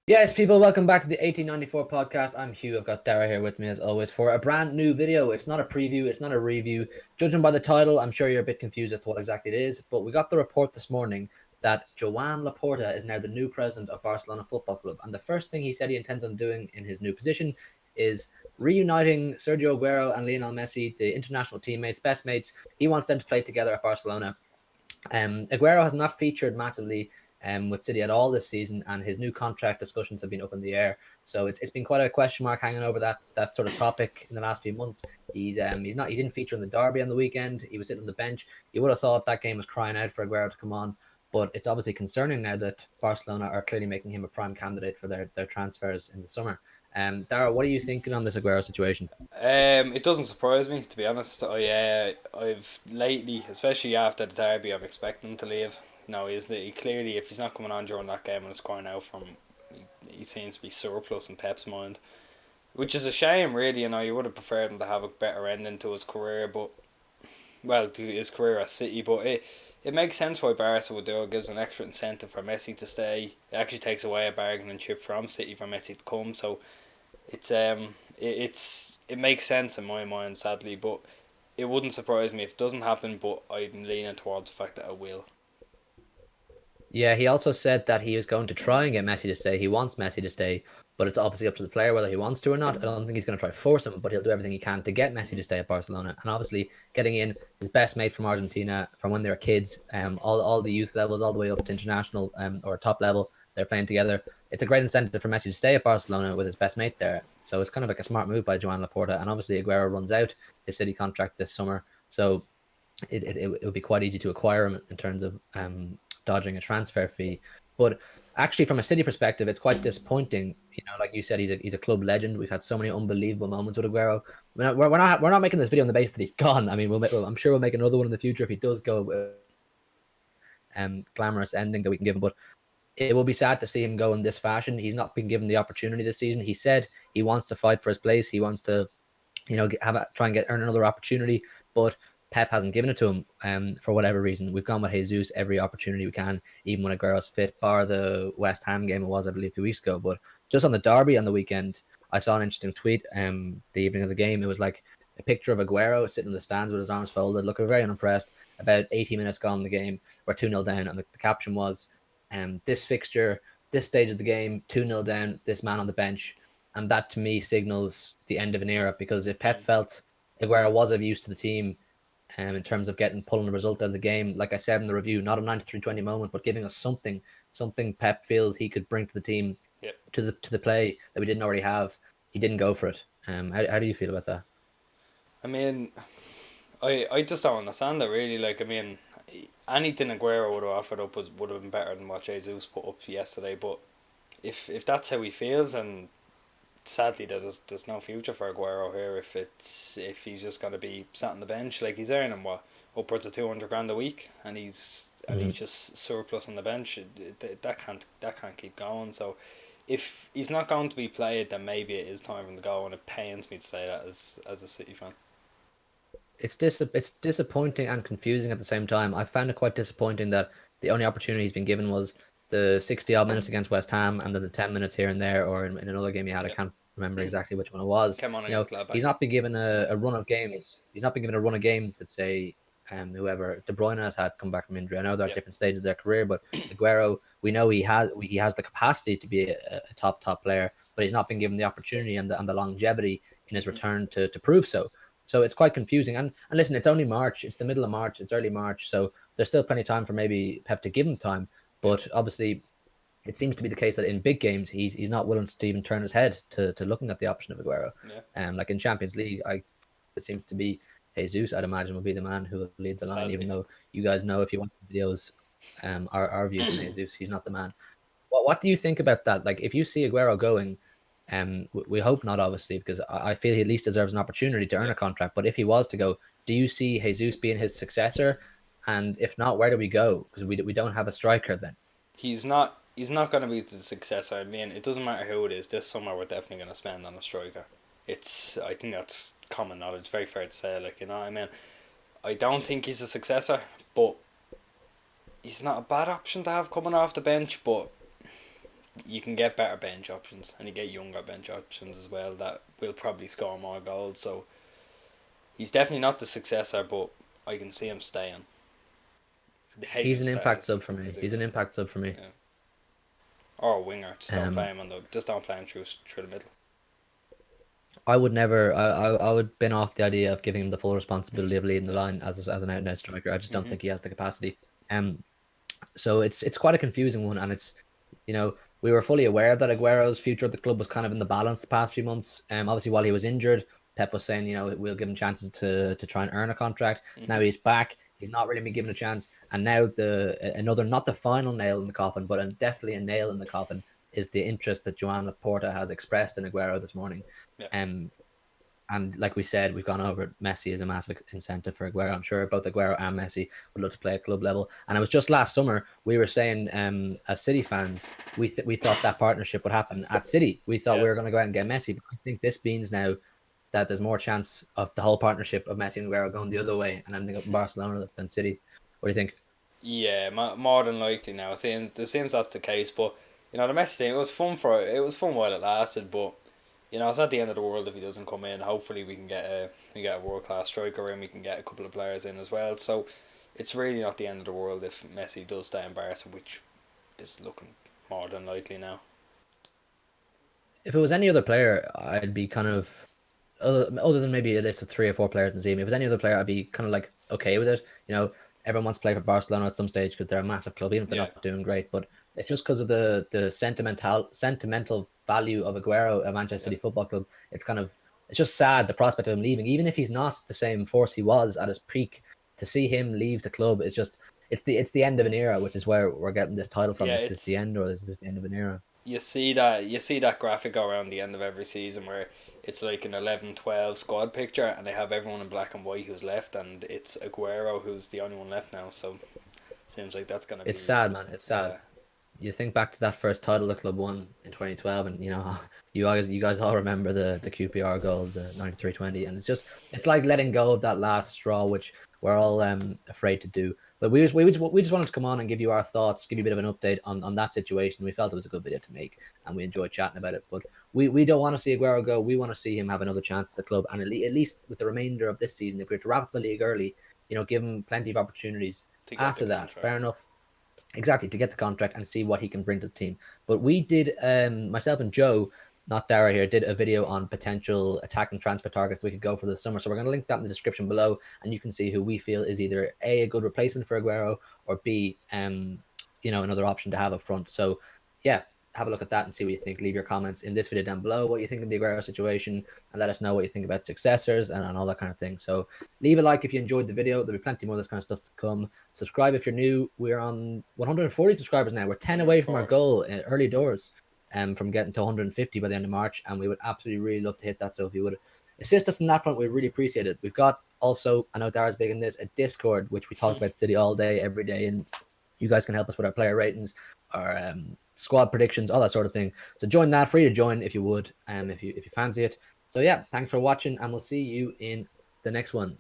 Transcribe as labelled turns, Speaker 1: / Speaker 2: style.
Speaker 1: Yes, people, welcome back to the 1894 podcast. I'm Hugh. I've got Daragh here with me as always for a brand new video. It's not a preview, it's not a review. Judging by the title, I'm sure you're a bit confused as to what exactly it is, but we got the report this morning that Joan Laporta is now the new president of Barcelona Football Club. And the first thing he said he intends on doing in his new position is reuniting Sergio Aguero and Lionel Messi, the international teammates, best mates. He wants them to play together at Barcelona. Aguero has not featured massively with City at all this season, and his new contract discussions have been up in the air. So it's been quite a question mark hanging over that sort of topic in the last few months. He didn't feature in the derby on the weekend. He was sitting on the bench. You would have thought that game was crying out for Aguero to come on, but it's obviously concerning now that Barcelona are clearly making him a prime candidate for their transfers in the summer. Dara, what are you thinking on this Aguero situation?
Speaker 2: It doesn't surprise me, to be honest. I've lately, especially after the derby, I've expected him to leave. No, he clearly, if he's not coming on during that game and it's crying out from, he seems to be surplus in Pep's mind, which is a shame, really. You would have preferred him to have a better ending to his career, but to his career at City. But it makes sense why Barca would do it. It gives an extra incentive for Messi to stay. It actually takes away a bargaining chip from City for Messi to come. So it makes sense in my mind, sadly, but it wouldn't surprise me if it doesn't happen. But I'm leaning towards the fact that it will.
Speaker 1: Yeah, he also said that he is going to try and get Messi to stay. He wants Messi to stay, but it's obviously up to the player whether he wants to or not. I don't think he's going to try to force him, but he'll do everything he can to get Messi to stay at Barcelona. And obviously, getting in his best mate from Argentina from when they were kids, all the youth levels, all the way up to international or top level, they're playing together. It's a great incentive for Messi to stay at Barcelona with his best mate there. So it's kind of like a smart move by Joan Laporta. And obviously, Aguero runs out his City contract this summer, so it would be quite easy to acquire him in terms of dodging a transfer fee. But actually, from a City perspective, it's quite disappointing. You know, like you said, he's a club legend. We've had so many unbelievable moments with Aguero. We're not making this video on the basis that he's gone. I mean, I'm sure we'll make another one in the future if he does go. Glamorous ending that we can give him, but it will be sad to see him go in this fashion. He's not been given the opportunity this season. He said he wants to fight for his place. He wants to try and earn another opportunity, but Pep hasn't given it to him for whatever reason. We've gone with Jesus every opportunity we can, even when Aguero's fit, bar the West Ham game it was, I believe, a few weeks ago. But just on the derby on the weekend, I saw an interesting tweet the evening of the game. It was like a picture of Aguero sitting in the stands with his arms folded, looking very unimpressed. About 80 minutes gone in the game, we're 2-0 down, and the caption was, this fixture, this stage of the game, 2-0 down, this man on the bench. And that to me signals the end of an era, because if Pep felt Aguero was of use to the team in terms of pulling the result out of the game, like I said in the review, not a 93-20 moment, but giving us something Pep feels he could bring to the team,
Speaker 2: Yep.
Speaker 1: to the play that we didn't already have. He didn't go for it. How do you feel about that?
Speaker 2: I mean, I just don't understand it, really. Anything Aguero would have offered up would have been better than what Jesus put up yesterday. But if that's how he feels, and sadly there's no future for Aguero here if he's just gonna be sat on the bench. Like, he's earning what, upwards of 200 grand a week, and he's just surplus on the bench. That can't keep going. So if he's not going to be played, then maybe it is time for him to go, and it pains me to say that as a City fan.
Speaker 1: It's disappointing and confusing at the same time. I found it quite disappointing that the only opportunity he's been given was the 60 odd minutes against West Ham, and then the 10 minutes here and there, or in another game he had. I
Speaker 2: Yeah,
Speaker 1: can't remember exactly which one it was.
Speaker 2: came on
Speaker 1: You know,
Speaker 2: against Gladbach.
Speaker 1: he's not been given a run of games. He's not been given a run of games that say whoever De Bruyne has had come back from injury. I know they're at
Speaker 2: Yeah,
Speaker 1: different stages of their career, but Aguero, we know he has the capacity to be a top player, but he's not been given the opportunity and the longevity in his return to prove so. So it's quite confusing. And listen, it's only March. It's the middle of March. It's early March. So there's still plenty of time for maybe Pep to give him time.
Speaker 2: yeah,
Speaker 1: But obviously, it seems to be the case that in big games, he's not willing to even turn his head to looking at the option of Aguero.
Speaker 2: yeah.
Speaker 1: Like in Champions League, it seems to be Jesus, I'd imagine, will be the man who will lead the line, even
Speaker 2: Sadly,
Speaker 1: though you guys know if you watch the videos, our views on Jesus, he's not the man. What do you think about that? Like, if you see Aguero going, we hope not, obviously, because I feel he at least deserves an opportunity to earn
Speaker 2: yeah.
Speaker 1: a contract. But if he was to go, do you see Jesus being his successor? And if not, where do we go? Because we don't have a striker then.
Speaker 2: He's not going to be the successor. I mean, it doesn't matter who it is. This summer, we're definitely going to spend on a striker. I think that's common knowledge. Very fair to say. Like, what I mean, I don't think he's a successor, but he's not a bad option to have coming off the bench. But you can get better bench options, and you get younger bench options as well that will probably score more goals. So he's definitely not the successor, but I can see him staying.
Speaker 1: He's an
Speaker 2: Jesus, that
Speaker 1: impact
Speaker 2: is.
Speaker 1: sub for me. He's an
Speaker 2: Jesus.
Speaker 1: impact sub for me.
Speaker 2: Yeah. Or a winger.
Speaker 1: Um,
Speaker 2: Just don't play him through the middle.
Speaker 1: I would never. I would bin off the idea of giving him the full responsibility of leading the
Speaker 2: Yeah.
Speaker 1: line as an out and out striker. I just don't
Speaker 2: Mhm.
Speaker 1: think he has the capacity. Um, so it's quite a confusing one, and it's you know we were fully aware that Aguero's future at the club was kind of in the balance the past few months. Obviously while he was injured, Pep was saying we'll give him chances to try and earn a contract. Now
Speaker 2: Mhm.
Speaker 1: he's back. He's not really been given a chance, and now the another not the final nail in the coffin, but definitely a nail in the coffin is the interest that Joan Laporta has expressed in Aguero this morning.
Speaker 2: Yeah.
Speaker 1: Um, and like we said, we've gone over it. Messi is a massive incentive for Aguero. I'm sure both Aguero and Messi would love to play at club level. And it was just last summer we were saying, as City fans, we thought that partnership would happen at City. We thought we
Speaker 2: Yeah.
Speaker 1: were going to go out and get Messi. But I think this means now that there's more chance of the whole partnership of Messi and Aguero going the other way and ending up in Barcelona than City. What do you think?
Speaker 2: Yeah, more than likely now. It seems that's the case, but the Messi thing, it was fun while it lasted, but it's not the end of the world if he doesn't come in. Hopefully we get a world class striker and we can get a couple of players in as well. So it's really not the end of the world if Messi does stay in Barca, which is looking more than likely now.
Speaker 1: If it was any other player, I'd be kind of other than maybe a list of three or four players in the team. If it was any other player, I'd be kind of like okay with it. Everyone wants to play for Barcelona at some stage because they're a massive club, even if they're
Speaker 2: Yeah,
Speaker 1: not doing great. But it's just because of the sentimental value of Aguero at Manchester
Speaker 2: yeah,
Speaker 1: City Football Club. It's just sad the prospect of him leaving, even if he's not the same force he was at his peak. To see him leave the club is just it's the end of an era, which is where we're getting this title from.
Speaker 2: yeah.
Speaker 1: Is this the end or is this the end of an era?
Speaker 2: You see that graphic go around the end of every season where it's like an 11-12 squad picture and they have everyone in black and white who's left and it's Aguero who's the only one left now. So seems like that's gonna
Speaker 1: It's
Speaker 2: be
Speaker 1: sad, man. It's sad.
Speaker 2: yeah.
Speaker 1: You think back to that first title the club won in 2012, and you guys all remember the QPR goal, the 93-20, and it's like letting go of that last straw, which we're all afraid to do. But we just wanted to come on and give you our thoughts, give you a bit of an update on that situation. We felt it was a good video to make, and we enjoyed chatting about it. But we don't want to see Aguero go. We want to see him have another chance at the club, and at least with the remainder of this season, if we're to wrap up the league early, give him plenty of opportunities
Speaker 2: To get the
Speaker 1: after that. Fair
Speaker 2: contract.
Speaker 1: enough. Exactly, to get the contract and see what he can bring to the team. But we did, myself and Joe, not Dara here, did a video on potential attack and transfer targets we could go for this summer. So we're going to link that in the description below, and you can see who we feel is either a good replacement for Aguero or B, another option to have up front. So yeah, have a look at that and see what you think. Leave your comments in this video down below what you think of the Aguero situation, and let us know what you think about successors and all that kind of thing. So leave a like if you enjoyed the video. There'll be plenty more of this kind of stuff to come. Subscribe if you're new. We're on 140 subscribers now. We're 10 away from our
Speaker 2: 140.
Speaker 1: goal early doors, from getting to 150 by the end of March, and we would absolutely really love to hit that. So if you would assist us in that front, we'd really appreciate it. We've got also, I know Dara's big in this, a Discord which we talk about City all day, every day, and you guys can help us with our player ratings, our squad predictions, all that sort of thing. So join that, free to join if you would, if you fancy it. So yeah, thanks for watching, and we'll see you in the next one.